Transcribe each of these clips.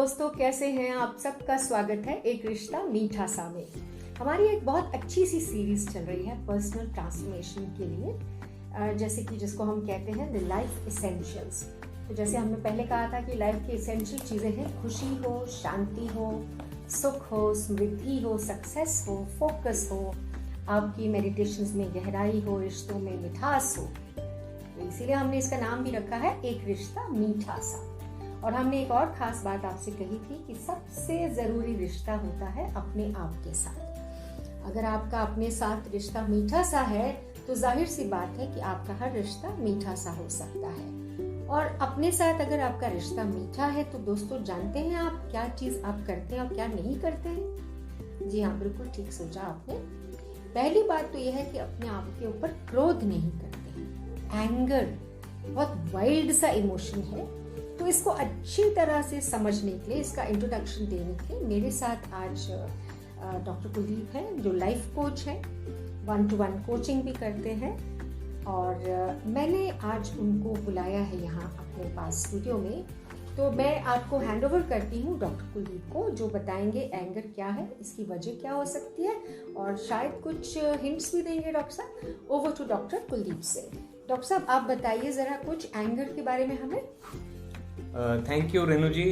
दोस्तों, कैसे हैं आप? सबका स्वागत है एक रिश्ता मीठा सा में। हमारी एक बहुत अच्छी सी सीरीज चल रही है पर्सनल ट्रांसफॉर्मेशन के लिए, जैसे कि जिसको हम कहते हैं द लाइफ एसेंशियल्स। तो जैसे हमने पहले कहा था कि लाइफ की एसेंशियल चीज़ें हैं, खुशी हो, शांति हो, सुख हो, समृद्धि हो, सक्सेस हो, फोकस हो, आपकी मेडिटेशंस में गहराई हो, रिश्तों में मिठास हो। तो इसीलिए हमने इसका नाम भी रखा है एक रिश्ता मीठा सा। और हमने एक और खास बात आपसे कही थी कि सबसे ज़रूरी रिश्ता होता है अपने आप के साथ। अगर आपका अपने साथ रिश्ता मीठा सा है तो जाहिर सी बात है कि आपका हर रिश्ता मीठा सा हो सकता है। और अपने साथ अगर आपका रिश्ता मीठा है तो दोस्तों, जानते हैं आप क्या चीज़ आप करते हैं और क्या नहीं करते हैं? जी हाँ, बिल्कुल ठीक सोचा आपने। पहली बात तो यह है कि अपने आप के ऊपर क्रोध नहीं करते हैं। एंगर बहुत वाइल्ड सा इमोशन है, तो इसको अच्छी तरह से समझने के लिए, इसका इंट्रोडक्शन देने के लिए मेरे साथ आज डॉक्टर कुलदीप हैं, जो लाइफ कोच हैं, 1-to-1 कोचिंग भी करते हैं। और मैंने आज उनको बुलाया है यहाँ अपने पास स्टूडियो में। तो मैं आपको हैंड ओवर करती हूँ डॉक्टर कुलदीप को, जो बताएंगे एंगर क्या है, इसकी वजह क्या हो सकती है, और शायद कुछ हिंट्स भी देंगे डॉक्टर साहब। ओवर टू डॉक्टर कुलदीप से। डॉक्टर साहब, आप बताइए ज़रा कुछ एंगर के बारे में हमें। Thank you, Renuji.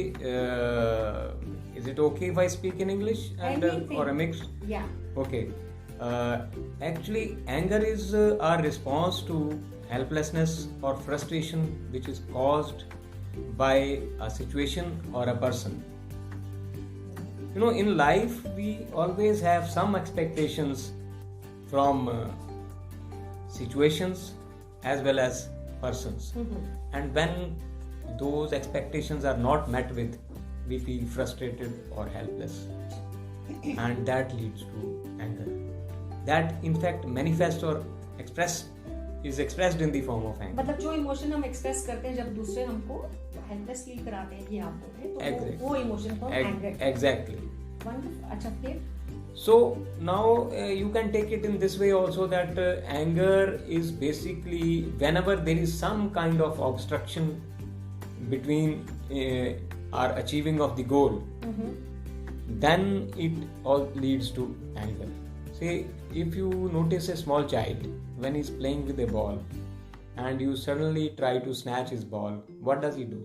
Is it okay if I speak in English or a mix? Yeah. Okay. Actually, anger is our response to helplessness or frustration which is caused by a situation or a person. You know, in life we always have some expectations from situations as well as persons. And when those expectations are not met with, we feel frustrated or helpless, and that leads to anger. That in fact manifests or is expressed in the form of anger. मतलब जो emotion हम express करते हैं जब दूसरे हमको helpless feel कराते हैं, ये आप बोल रहे हैं, तो exactly. वो इमोशन को एंगर। Exactly. अच्छा, फिर so now you can take it in this way also, that anger is basically whenever there is some kind of obstruction between our achieving of the goal, then it all leads to anger. Say, if you notice a small child when he's playing with a ball and you suddenly try to snatch his ball, what does he do?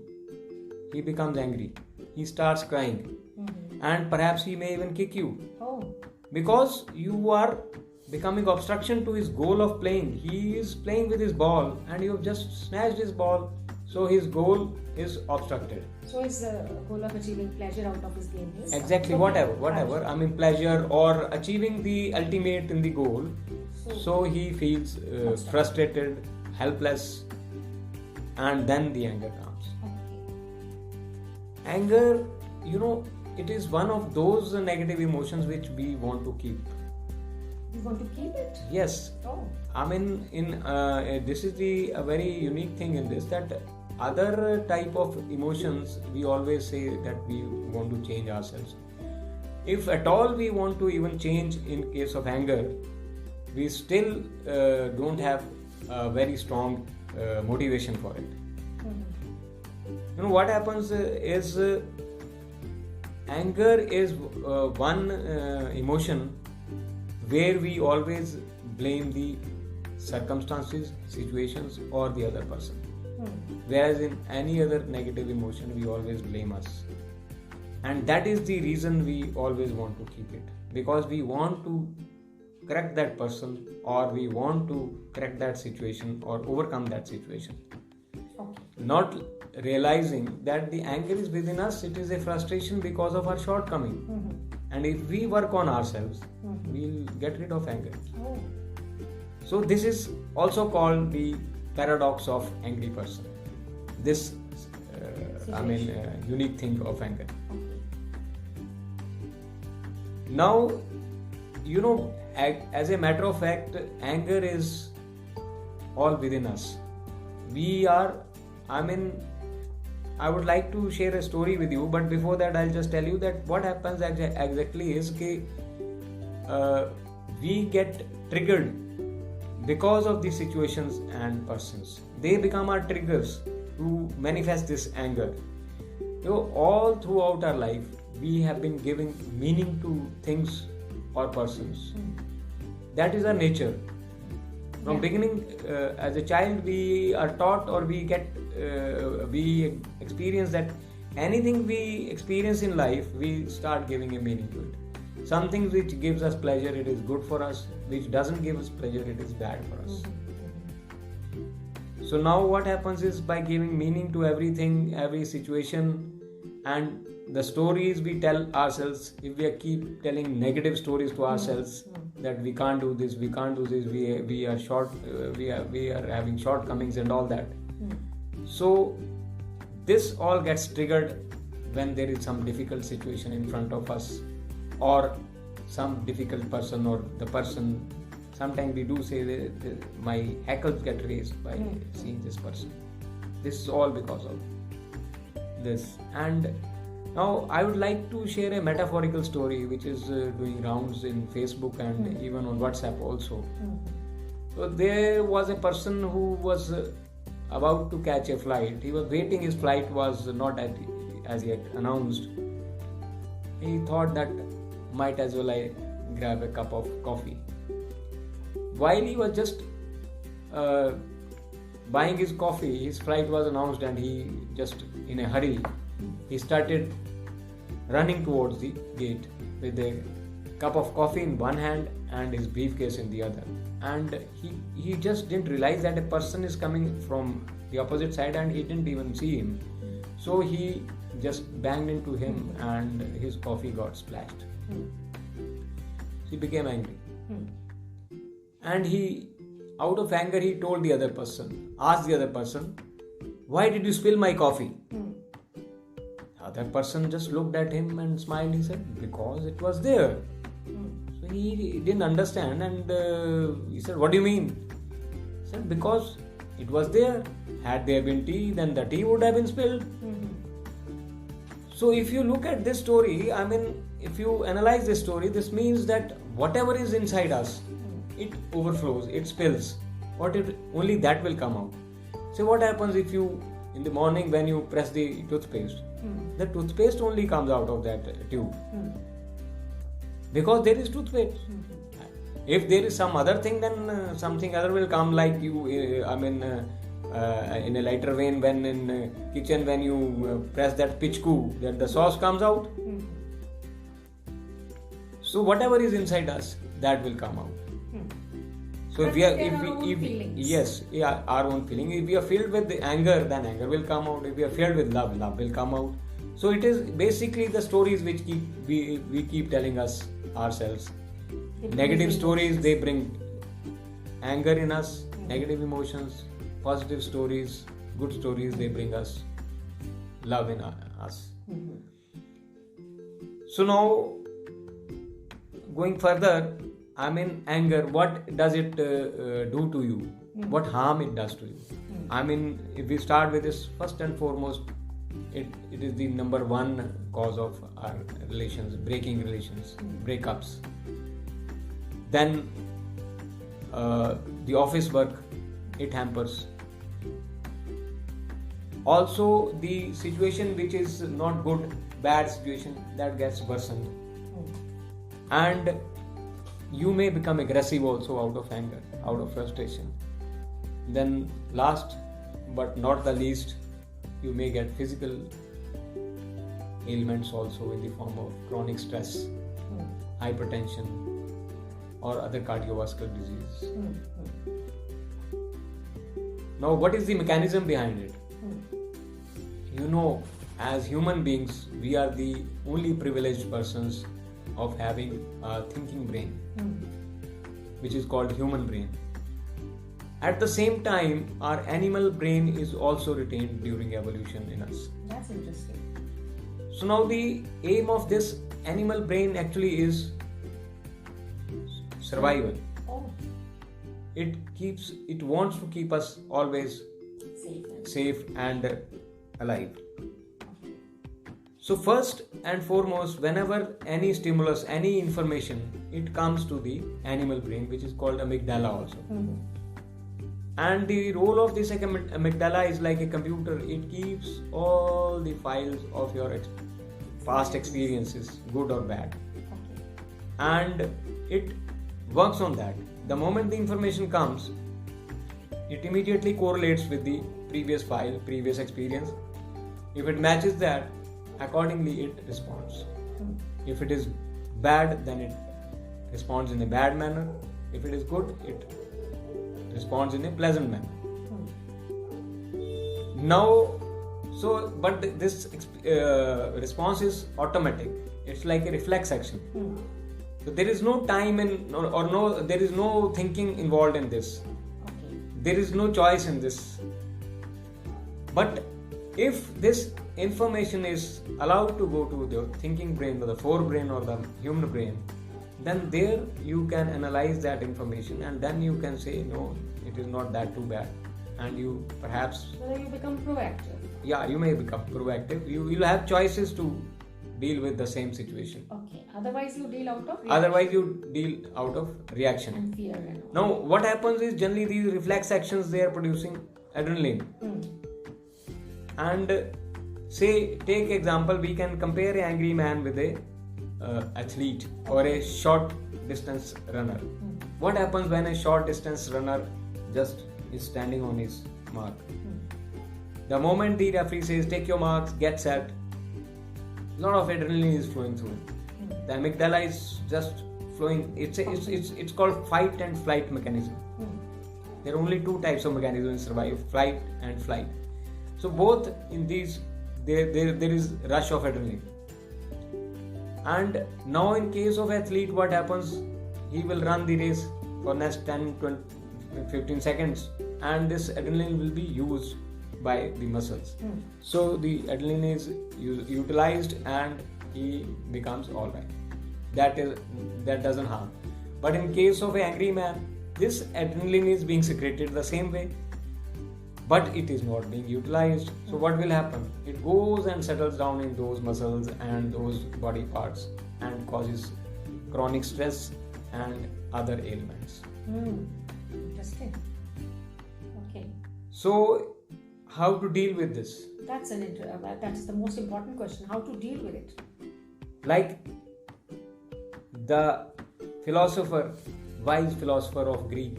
He becomes angry. He starts crying, and perhaps he may even kick you. Because you are becoming obstruction to his goal of playing. He is playing with his ball and you have just snatched his ball, so his goal is obstructed. So his goal of achieving pleasure out of his game is exactly whatever. I mean, pleasure or achieving the ultimate in the goal. So he feels frustrated, helpless, and then the anger comes. Anger, you know, it is one of those negative emotions which we want to keep. You want to keep it? Yes. Oh. I mean, this is a very unique thing in this, that other type of emotions we always say that we want to change ourselves. If at all we want to even change in case of anger, we still don't have a very strong motivation for it. You know what happens is anger is one emotion where we always blame the circumstances, situations, or the other person. Whereas in any other negative emotion, we always blame us. And that is the reason we always want to keep it. Because we want to correct that person, or we want to correct that situation or overcome that situation. Not realizing that the anger is within us, it is a frustration because of our shortcoming. And if we work on ourselves, we'll get rid of anger. So this is also called the paradox of angry person. This unique thing of anger. Now, you know, as a matter of fact, anger is all within us. I would like to share a story with you, but before that I'll just tell you that what happens exactly is that we get triggered because of the situations and persons. They become our triggers to manifest this anger. all throughout our life, we have been giving meaning to things or persons. That is our nature. From beginning, as a child, we are taught, or we experience that anything we experience in life, we start giving a meaning to it. Something which gives us pleasure, it is good for us. Which doesn't give us pleasure, it is bad for us. So now what happens is, by giving meaning to everything, every situation, and the stories we tell ourselves, if we keep telling negative stories to ourselves, that we can't do this, we are short, we are having shortcomings and all that. So this all gets triggered when there is some difficult situation in front of us, or some difficult person, or the person. Sometimes we do say that my hackles get raised by seeing this person. This is all because of this. And now I would like to share a metaphorical story which is doing rounds in Facebook and even on WhatsApp also. So there was a person who was about to catch a flight. He was waiting, his flight was not as yet announced. He thought that might as well I grab a cup of coffee. While he was just buying his coffee, his flight was announced, and he just in a hurry, he started running towards the gate with a cup of coffee in one hand and his briefcase in the other. And he just didn't realize that a person is coming from the opposite side, and he didn't even see him. So he just banged into him and his coffee got splashed. He became angry. And he, out of anger, he told the other person, asked the other person, "Why did you spill my coffee?" The other person just looked at him and smiled. He said, "Because it was there." So he didn't understand, and he said, "What do you mean?" He said, "Because it was there. Had there been tea, then the tea would have been spilled." So if you look at this story, if you analyze this story, this means that whatever is inside us, it overflows, it spills. Only that will come out. So what happens if you, in the morning when you press the toothpaste, the toothpaste only comes out of that tube. Because there is toothpaste. If there is some other thing, then something other will come, like you, in a lighter vein, when in kitchen, when you press that pichku, then the sauce comes out. So whatever is inside us, that will come out. So our own feeling. If we are filled with the anger, then anger will come out. If we are filled with love, love will come out. So it is basically the stories which we keep telling ourselves. Negative stories, they bring anger in us, negative emotions. Positive stories, good stories, they bring us love in us. So now, going further, anger, what does it do to you? What harm it does to you? If we start with this, first and foremost, it is the number one cause of our relations, breaking relations, breakups. Then the office work, it hampers. Also, the situation which is not good, bad situation, that gets worsened. And you may become aggressive also out of anger, out of frustration. Then last but not the least, you may get physical ailments also in the form of chronic stress, hypertension, or other cardiovascular diseases. Now, what is the mechanism behind it? As human beings, we are the only privileged persons of having a thinking brain, which is called human brain. At the same time, our animal brain is also retained during evolution in us. That's interesting. So now the aim of this animal brain actually is survival. It wants to keep us always safe and alive. So first and foremost, whenever any stimulus, any information, it comes to the animal brain, which is called amygdala also. And the role of this amygdala is like a computer. It keeps all the files of your past experiences, good or bad. Okay. And it works on that. The moment the information comes, it immediately correlates with the previous file, previous experience. If it matches that, accordingly it responds. If it is bad, then it responds in a bad manner. If it is good, it responds in a pleasant manner. Now, but this response is automatic. It's like a reflex action. So there is no time there is no thinking involved in this. Okay. There is no choice in this. But if this information is allowed to go to the thinking brain or the forebrain or the human brain, then there you can analyze that information, and then you can say, no, it is not that too bad, and you perhaps... So you become proactive. Yeah, you may become proactive. You will have choices to deal with the same situation. Okay. Otherwise you deal out of reaction. Otherwise you deal out of reaction. And fear and all. Now what happens is, generally these reflex actions, they are producing adrenaline. And say, take example, we can compare an angry man with a athlete or a short distance runner. What happens when a short distance runner just is standing on his mark? The moment the referee says, take your marks, get set, a lot of adrenaline is flowing through. The amygdala is just flowing. It's called fight and flight mechanism. There are only two types of mechanisms in survival: flight and flight. So both in these, there is rush of adrenaline. And now in case of athlete, what happens? He will run the race for next 10, 20, 15 seconds, and this adrenaline will be used by the muscles. So the adrenaline is utilized and he becomes alright. That doesn't harm. But in case of an angry man, this adrenaline is being secreted the same way, but it is not being utilized. So what will happen? It goes and settles down in those muscles and those body parts and causes chronic stress and other ailments. Interesting. Okay. So how to deal with this? That's the most important question. How to deal with it? Like the wise philosopher of Greek,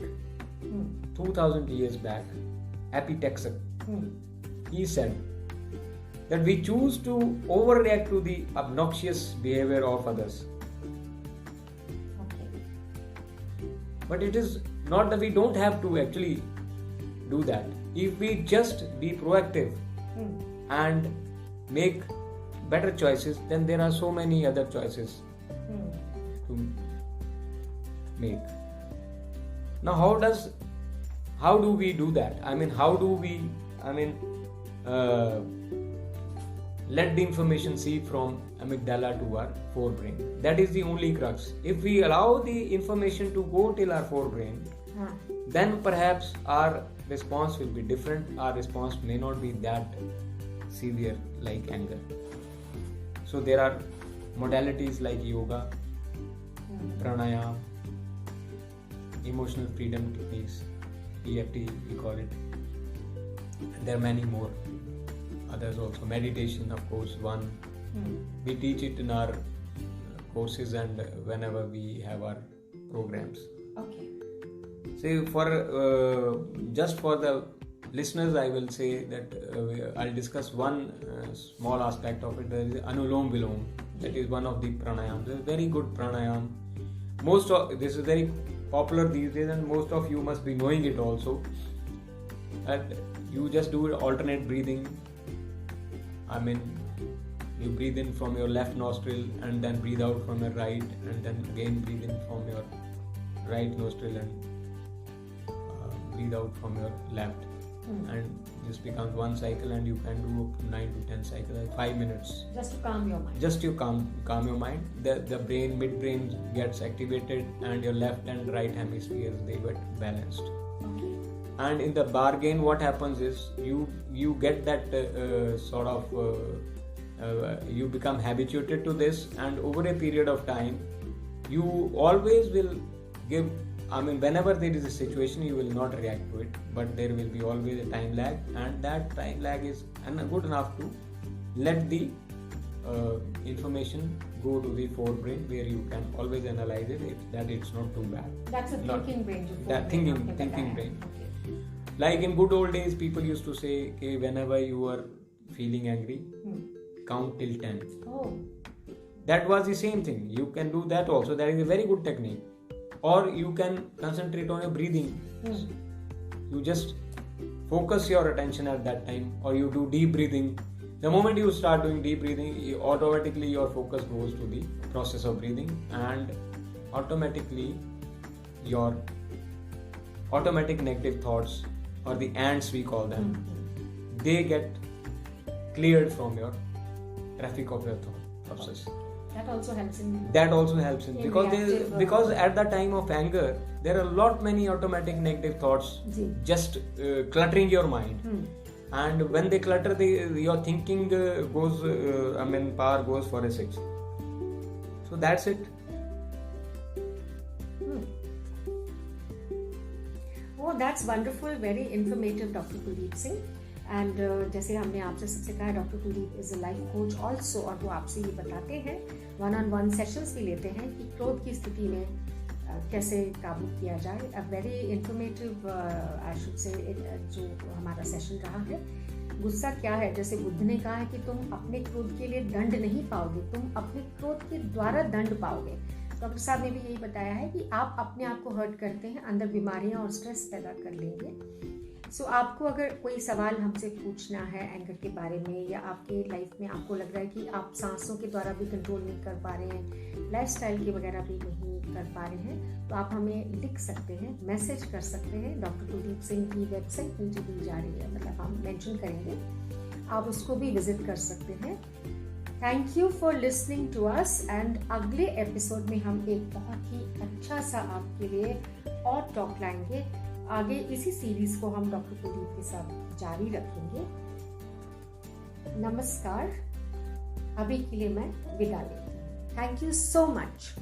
2000 years back, Epictetus, he said that we choose to overreact to the obnoxious behavior of others. Okay. But it is not that we don't have to actually do that. If we just be proactive and make better choices, then there are so many other choices to make. Now how do we do that? How do we let the information seep from amygdala to our forebrain? That is the only crux. If we allow the information to go till our forebrain, then perhaps our response will be different. Our response may not be that severe like anger. So there are modalities like yoga, pranayama, emotional freedom techniques, EFT we call it. And there are many more others also. Meditation, of course, one. We teach it in our courses and whenever we have our programs. Okay. So just for the listeners, I will say that I'll discuss one small aspect of it. There is Anulom Vilom. That is one of the pranayams. It's a very good pranayam. This is very popular these days, and most of you must be knowing it also. And you just do alternate breathing. You breathe in from your left nostril and then breathe out from your right, and then again breathe in from your right nostril and breathe out from your left. And this becomes one cycle, and you can do up to 9 to 10 cycles, 5 minutes. Just to calm your mind. Just to calm your mind. The brain, midbrain gets activated, and your left and right hemispheres, they get balanced. Okay. And in the bargain, what happens is you get that you become habituated to this, and over a period of time, you always will give I mean, whenever there is a situation, you will not react to it, but there will be always a time lag, and that time lag is good enough to let the information go to the forebrain, where you can always analyze it, that it's not too bad. That's a thinking brain. That thinking brain. Okay. Like in good old days, people used to say, okay, whenever you are feeling angry, count till 10. Oh. That was the same thing. You can do that also. That is a very good technique. Or you can concentrate on your breathing. You just focus your attention at that time, or you do deep breathing. The moment you start doing deep breathing, automatically your focus goes to the process of breathing, and automatically your automatic negative thoughts, or the ants we call them, they get cleared from your traffic of your thought process. That also helps in because at the time of anger there are a lot many automatic negative thoughts just cluttering your mind, and when they clutter, your thinking goes power goes for a 6. So that's it. Oh, that's wonderful, very informative, Dr. Kuldeep Singh. And जैसे हमने आपसे सबसे कहा, doctor Kuldeep is a life coach also, और वो आपसे ये बताते हैं, 1-on-1 सेशंस भी लेते हैं कि क्रोध की स्थिति में कैसे काबू किया जाए. A very informative I should say जो हमारा सेशन रहा है. गुस्सा क्या है, जैसे बुद्ध ने कहा है कि तुम अपने क्रोध के लिए दंड नहीं पाओगे, तुम अपने क्रोध के द्वारा दंड पाओगे. डॉक्टर साहब ने भी यही बताया है कि आप अपने आप को हर्ट करते हैं, अंदर बीमारियां और स्ट्रेस पैदा कर लेंगे. सो आपको अगर कोई सवाल हमसे पूछना है एंगर के बारे में, या आपके लाइफ में आपको लग रहा है कि आप सांसों के द्वारा भी कंट्रोल नहीं कर पा रहे हैं, लाइफस्टाइल के वगैरह भी नहीं कर पा रहे हैं, तो आप हमें लिख सकते हैं, मैसेज कर सकते हैं. डॉक्टर कुलदीप सिंह की वेबसाइट नीचे दी जा रही है, मतलब हम मेंशन करेंगे, आप उसको भी विजिट कर सकते हैं. Thank you for listening to us, and अगले एपिसोड में हम एक बहुत ही अच्छा सा आपके लिए और टॉक लाएंगे. आगे इसी सीरीज को हम डॉक्टर कुलदीप के साथ जारी रखेंगे. नमस्कार, अभी के लिए मैं विदा लेती हूँ. Thank you so much.